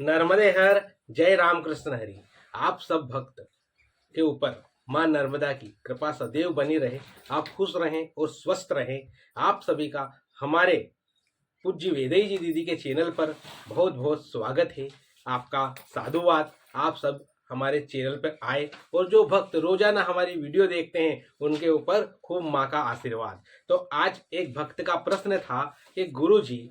नर्मदे हर, जय रामकृष्ण हरि। आप सब भक्त के ऊपर माँ नर्मदा की कृपा सदैव बनी रहे, आप खुश रहें और स्वस्थ रहें। आप सभी का हमारे पूज्य वेदई जी दीदी के चैनल पर बहुत बहुत स्वागत है। आपका साधुवाद। आप सब हमारे चैनल पर आए और जो भक्त रोजाना हमारी वीडियो देखते हैं उनके ऊपर खूब माँ का आशीर्वाद। तो आज एक भक्त का प्रश्न था कि गुरु जी,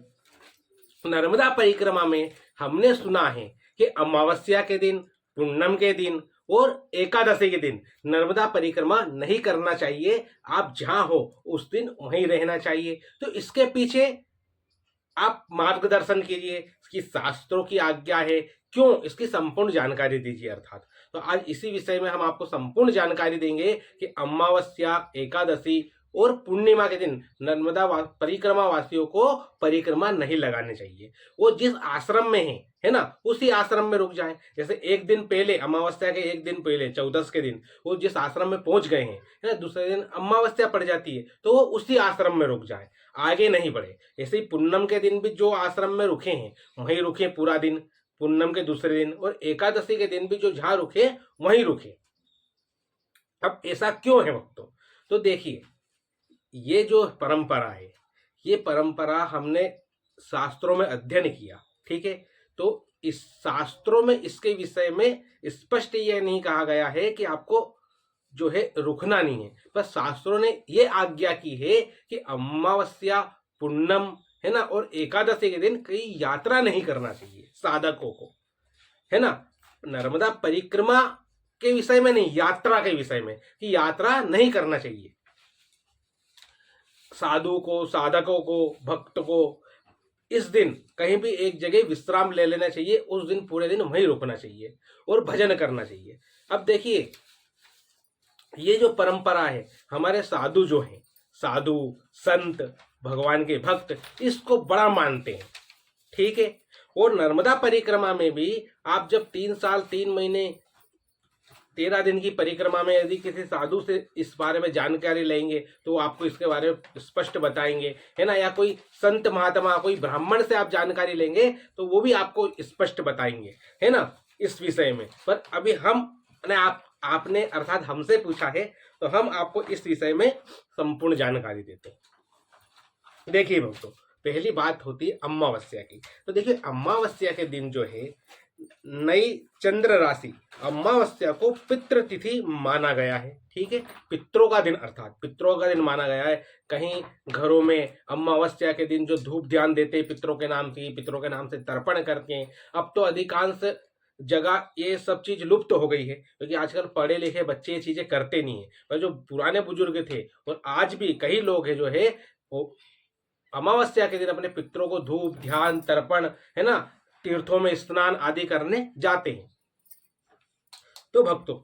नर्मदा परिक्रमा में हमने सुना है कि अमावस्या के दिन, पूर्णम के दिन और एकादशी के दिन नर्मदा परिक्रमा नहीं करना चाहिए। आप जहां हो उस दिन वहीं रहना चाहिए। तो इसके पीछे आप मार्गदर्शन कीजिए, इसकी शास्त्रों की आज्ञा है क्यों, इसकी संपूर्ण जानकारी दीजिए। अर्थात तो आज इसी विषय में हम आपको संपूर्ण जानकारी देंगे कि अमावस्या, एकादशी और पूर्णिमा के दिन नर्मदा परिक्रमा वासियों को परिक्रमा नहीं लगानी चाहिए। वो जिस आश्रम में है ना, उसी आश्रम में रुक जाएं। जैसे एक दिन पहले, अमावस्या के एक दिन पहले, चौदस के दिन वो जिस आश्रम में पहुंच गए हैं, है ना, दूसरे दिन अमावस्या पड़ जाती है तो वो उसी आश्रम में रुक जाए, आगे नहीं बढ़े। ऐसे ही पूनम के दिन भी जो आश्रम में रुके हैं वहीं रुके पूरा दिन, पूनम के दूसरे दिन, और एकादशी के दिन भी जो जहां रुके वहीं रुके। अब ऐसा क्यों है भक्तों? तो देखिए, ये जो परंपरा है, ये परंपरा हमने शास्त्रों में अध्ययन किया, ठीक है। तो इस शास्त्रों में इसके विषय में स्पष्ट ये नहीं कहा गया है कि आपको जो है रुकना नहीं है, पर शास्त्रों ने ये आज्ञा की है कि अमावस्या, पूर्णम, है ना, और एकादशी के दिन कहीं यात्रा नहीं करना चाहिए साधकों को, है ना। नर्मदा परिक्रमा के विषय में नहीं, यात्रा के विषय में, कि यात्रा नहीं करना चाहिए। साधु को, साधकों को, भक्त को इस दिन कहीं भी एक जगह विश्राम ले लेना चाहिए। उस दिन पूरे दिन वहीं रुकना चाहिए और भजन करना चाहिए। अब देखिए, ये जो परंपरा है, हमारे साधु जो हैं, साधु संत, भगवान के भक्त, इसको बड़ा मानते हैं, ठीक है। और नर्मदा परिक्रमा में भी आप जब 3 साल 3 महीने 13 दिन की परिक्रमा में यदि किसी साधु से इस बारे में जानकारी लेंगे तो आपको इसके बारे में स्पष्ट बताएंगे, है ना। या कोई संत महात्मा, कोई ब्राह्मण से आप जानकारी लेंगे तो वो भी आपको स्पष्ट बताएंगे, है ना, इस विषय में। पर अभी हम आपने अर्थात हमसे पूछा है तो हम आपको इस विषय में संपूर्ण जानकारी देते हैं। देखिए भक्तों, पहली बात होती है अमावस्या की। तो देखिए, अमावस्या के दिन जो है, नई चंद्र राशि अमावस्या को पितृतिथि माना गया है, ठीक है। पितरों का दिन, अर्थात पितरों का दिन माना गया है। कहीं घरों में अमावस्या के दिन जो धूप ध्यान देते हैं पितरों के नाम की, पितरों के नाम से तर्पण करते हैं। अब तो अधिकांश जगह ये सब चीज लुप्त हो गई है, क्योंकि आजकल पढ़े लिखे बच्चे ये चीजें करते नहीं है। पर जो पुराने बुजुर्ग थे और आज भी कई लोग हैं जो है वो अमावस्या के दिन अपने पितरों को धूप ध्यान तर्पण, है ना, तीर्थों में स्नान आदि करने जाते हैं। तो भक्तों,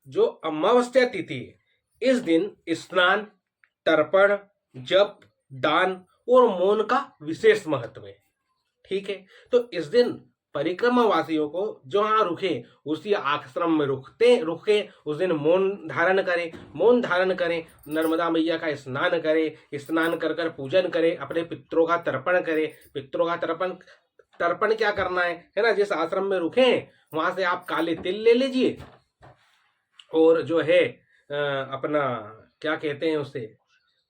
जो अमावस्या तिथि है, इस दिन स्नान, तर्पण, जप, दान और मौन का विशेष महत्व है, ठीक है। तो इस दिन परिक्रमा वासियों को जहां रुके उसी आश्रम में रुके उस दिन मौन धारण करें, नर्मदा मैया का स्नान करें, स्नान कर कर पूजन करें, अपने पितरों का तर्पण करें। पितरों का तर्पण क्या करना है ना, जिस आश्रम में रुके हैं वहां से आप काले तिल ले लीजिए और जो है अपना क्या कहते हैं उसे,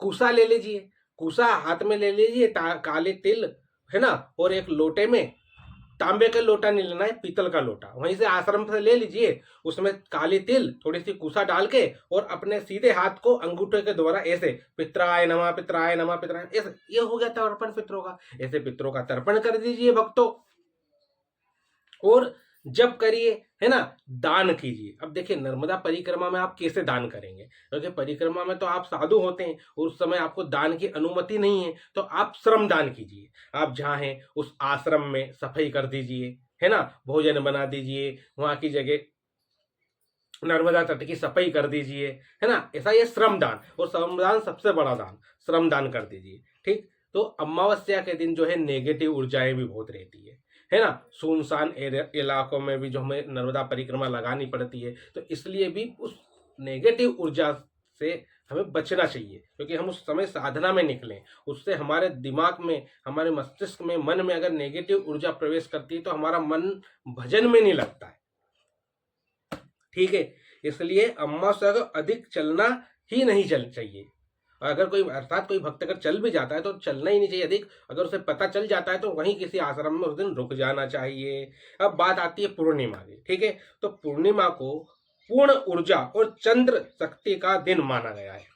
कूसा ले लीजिए। कूसा हाथ में ले लीजिए, काले तिल, है ना, और एक लोटे में, तांबे का लोटा नहीं लेना है, पीतल का लोटा, वहीं से आश्रम से ले लीजिए। उसमें काली तिल, थोड़ी सी कुसा डाल के और अपने सीधे हाथ को अंगूठे के द्वारा ऐसे पितराय नमः, पितराय नमः, पितराय, ऐसे, ये हो गया तर्पण पितरों का। ऐसे पितरों का तर्पण कर दीजिए भक्तों, और जब करिए, है ना, दान कीजिए। अब देखिए, नर्मदा परिक्रमा में आप कैसे दान करेंगे, क्योंकि परिक्रमा में तो आप साधु होते हैं और उस समय आपको दान की अनुमति नहीं है। तो आप श्रम दान कीजिए। आप जहां हैं उस आश्रम में सफाई कर दीजिए, है ना, भोजन बना दीजिए, वहां की जगह नर्मदा तट की सफाई कर दीजिए, है ना। ऐसा ये श्रम दान, और श्रम दान सबसे बड़ा दान, श्रम दान कर दीजिए, ठीक। तो अमावस्या के दिन जो है नेगेटिव ऊर्जाएं भी बहुत रहती है ना। सुनसान इलाकों में भी जो हमें नर्मदा परिक्रमा लगानी पड़ती है, तो इसलिए भी उस नेगेटिव ऊर्जा से हमें बचना चाहिए, क्योंकि हम उस समय साधना में निकलें, उससे हमारे दिमाग में, हमारे मस्तिष्क में, मन में अगर नेगेटिव ऊर्जा प्रवेश करती है तो हमारा मन भजन में नहीं लगता है। ठीक है, इसलिए अम्मा से अगर अधिक चलना ही नहीं चल चाहिए। अगर कोई अर्थात कोई भक्त अगर चल भी जाता है तो चलना ही नहीं चाहिए अधिक। अगर उसे पता चल जाता है तो वहीं किसी आश्रम में उस दिन रुक जाना चाहिए। अब बात आती है पूर्णिमा की। ठीक है, तो पूर्णिमा को पूर्ण ऊर्जा और चंद्र शक्ति का दिन माना गया है।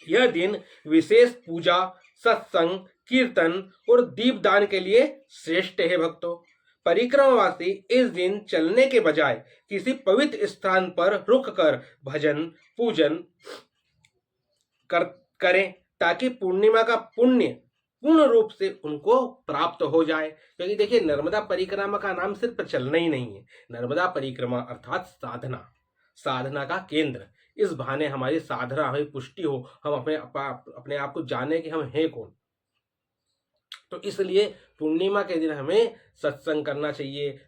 यह दिन विशेष पूजा, सत्संग, कीर्तन और दीपदान के लिए श्रेष्ठ है। भक्तों, परिक्रमावासी इस दिन चलने के बजाय किसी पवित्र स्थान पर रुककर भजन पूजन करें, ताकि पूर्णिमा का पुण्य पूर्ण रूप से उनको प्राप्त हो जाए। क्योंकि देखिए, नर्मदा परिक्रमा का नाम सिर्फ चलना ही नहीं है। नर्मदा परिक्रमा अर्थात साधना, साधना का केंद्र। इस बहाने हमारी साधना, हमारी पुष्टि हो, हम अपने आप को जाने कि हम हैं कौन। तो इसलिए पूर्णिमा के दिन हमें सत्संग करना चाहिए।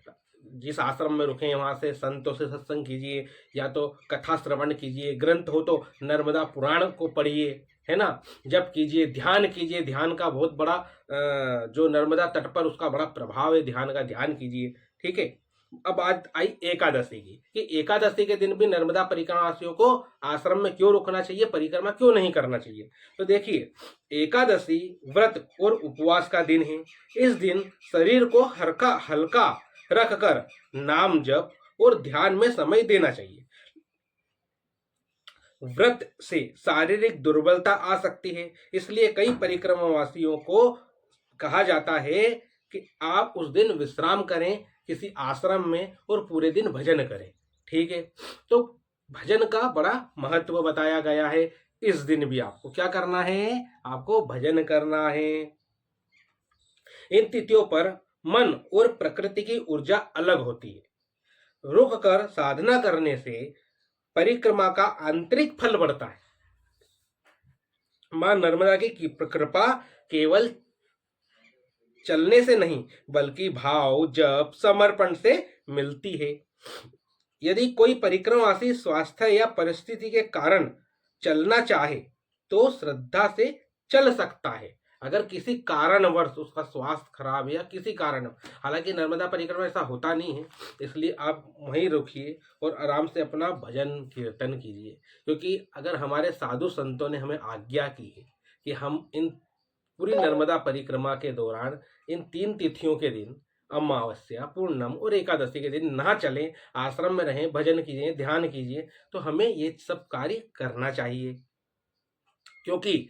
जिस आश्रम में रुके वहां से संतों से सत्संग कीजिए, या तो कथा श्रवण कीजिए, ग्रंथ हो तो नर्मदा पुराण को पढ़िए, है ना, जप कीजिए, ध्यान कीजिए। ध्यान का बहुत बड़ा जो नर्मदा तट पर उसका बड़ा प्रभाव है, ध्यान का ध्यान कीजिए। ठीक है, अब बात आई एकादशी की, कि एकादशी के दिन भी नर्मदा परिक्रमावासियों को आश्रम में क्यों रुकना चाहिए, परिक्रमा क्यों नहीं करना चाहिए। तो देखिए, एकादशी व्रत और उपवास का दिन है। इस दिन शरीर को हल्का हल्का रखकर नाम जप और ध्यान में समय देना चाहिए। व्रत से शारीरिक दुर्बलता आ सकती है, इसलिए कई परिक्रमावासियों को कहा जाता है कि आप उस दिन विश्राम करें किसी आश्रम में और पूरे दिन भजन करें। ठीक है, तो भजन का बड़ा महत्व बताया गया है। इस दिन भी आपको क्या करना है, आपको भजन करना है। इन तिथियों पर मन और प्रकृति की ऊर्जा अलग होती है। रुक कर साधना करने से परिक्रमा का आंतरिक फल बढ़ता है। मां नर्मदा की कृपा केवल चलने से नहीं, बल्कि भाव, जप, समर्पण से मिलती है। यदि कोई परिक्रमावासी स्वास्थ्य या परिस्थिति के कारण चलना चाहे तो श्रद्धा से चल सकता है। अगर किसी कारणवश उसका स्वास्थ्य खराब है या किसी कारण, हालांकि नर्मदा परिक्रमा ऐसा होता नहीं है, इसलिए आप वहीं रुकिए और आराम से अपना भजन कीर्तन कीजिए। क्योंकि अगर हमारे साधु संतों ने हमें आज्ञा की है कि हम इन पूरी नर्मदा परिक्रमा के दौरान इन 3 तिथियों के दिन, अमावस्या, पूर्णम और एकादशी के दिन ना चलें, आश्रम में रहें, भजन कीजिए, ध्यान कीजिए, तो हमें ये सब कार्य करना चाहिए। क्योंकि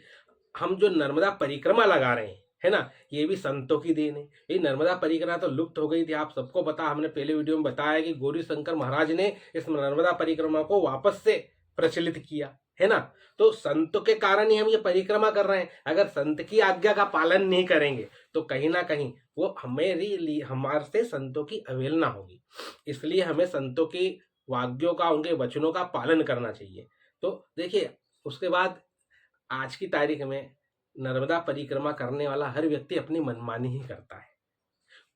हम जो नर्मदा परिक्रमा लगा रहे हैं, है ना, ये भी संतों की देन है। ये नर्मदा परिक्रमा तो लुप्त हो गई थी, आप सबको पता, हमने पहले वीडियो में बताया कि गौरी शंकर महाराज ने इस नर्मदा परिक्रमा को वापस से प्रचलित किया, है ना। तो संतों के कारण ही हम ये परिक्रमा कर रहे हैं। अगर संत की आज्ञा का पालन नहीं करेंगे तो कहीं ना कहीं वो हमारे से संतों की अवहेलना होगी। इसलिए हमें संतों की वाक्यों का, उनके वचनों का पालन करना चाहिए। तो देखिए, उसके बाद आज की तारीख में नर्मदा परिक्रमा करने वाला हर व्यक्ति अपनी मनमानी ही करता है।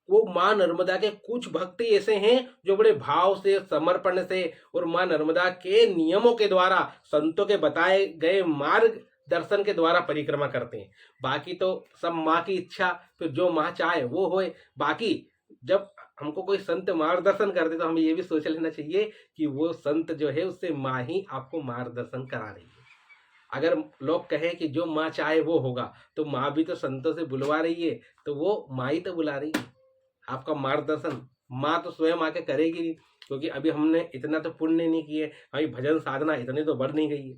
वो माँ नर्मदा के कुछ भक्त ऐसे हैं जो बड़े भाव से, समर्पण से और माँ नर्मदा के नियमों के द्वारा, संतों के बताए गए मार्ग दर्शन के द्वारा परिक्रमा करते हैं। बाकी तो सब माँ की इच्छा, फिर जो माँ चाहे वो होए। बाकी जब हमको कोई संत मार्गदर्शन करते तो हमें ये भी सोच लेना चाहिए कि वो संत जो है उससे माँ ही आपको मार्गदर्शन करा रही है। अगर लोग कहें कि जो माँ चाहे वो होगा, तो माँ भी तो संतों से बुलवा रही है, तो वो माँ ही तो बुला रही है। आपका मार्गदर्शन माँ तो स्वयं आके करेगी नहीं, क्योंकि अभी हमने इतना तो पुण्य नहीं किए, हमारी भजन साधना इतनी तो बढ़ नहीं गई है।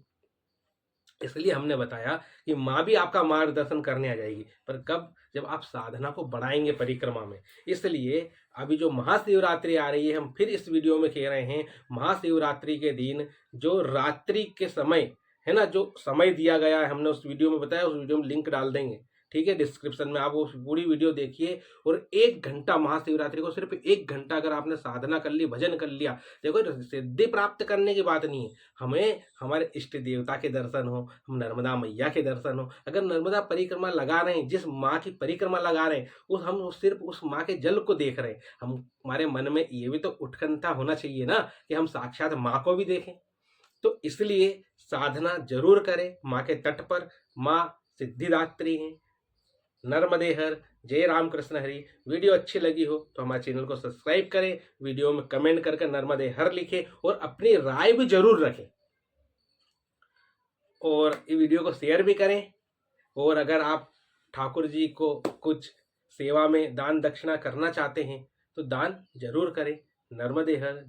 इसलिए हमने बताया कि माँ भी आपका मार्गदर्शन करने आ जाएगी, पर कब, जब आप साधना को बढ़ाएंगे परिक्रमा में। इसलिए अभी जो महाशिवरात्रि आ रही है, हम फिर इस वीडियो में कह रहे हैं, महाशिवरात्रि के दिन जो रात्रि के समय है ना, जो समय दिया गया है, हमने उस वीडियो में बताया, उस वीडियो में लिंक डाल देंगे, ठीक है, डिस्क्रिप्शन में। आप वो पूरी वीडियो देखिए और 1 घंटा महाशिवरात्रि को, सिर्फ 1 घंटा अगर आपने साधना कर ली, भजन कर लिया, देखो सिद्धि प्राप्त करने की बात नहीं है, हमें हमारे इष्ट देवता के दर्शन हो, हम नर्मदा मैया के दर्शन हो। अगर नर्मदा परिक्रमा लगा रहे हैं, जिस माँ की परिक्रमा लगा रहे हैं, हम सिर्फ उस माँ के जल को देख रहे हैं, हमारे मन में ये भी तो उत्कंठा होना चाहिए ना कि हम साक्षात माँ को भी देखें। तो इसलिए साधना जरूर करें माँ के तट पर। माँ सिद्धिदात्री हैं, नर्मदे हर। जय राम कृष्ण हरि। वीडियो अच्छी लगी हो तो हमारे चैनल को सब्सक्राइब करें, वीडियो में कमेंट करके नर्मदे हर लिखें और अपनी राय भी जरूर रखें, और ये वीडियो को शेयर भी करें। और अगर आप ठाकुर जी को कुछ सेवा में दान दक्षिणा करना चाहते हैं तो दान जरूर करें। नर्मदे हर।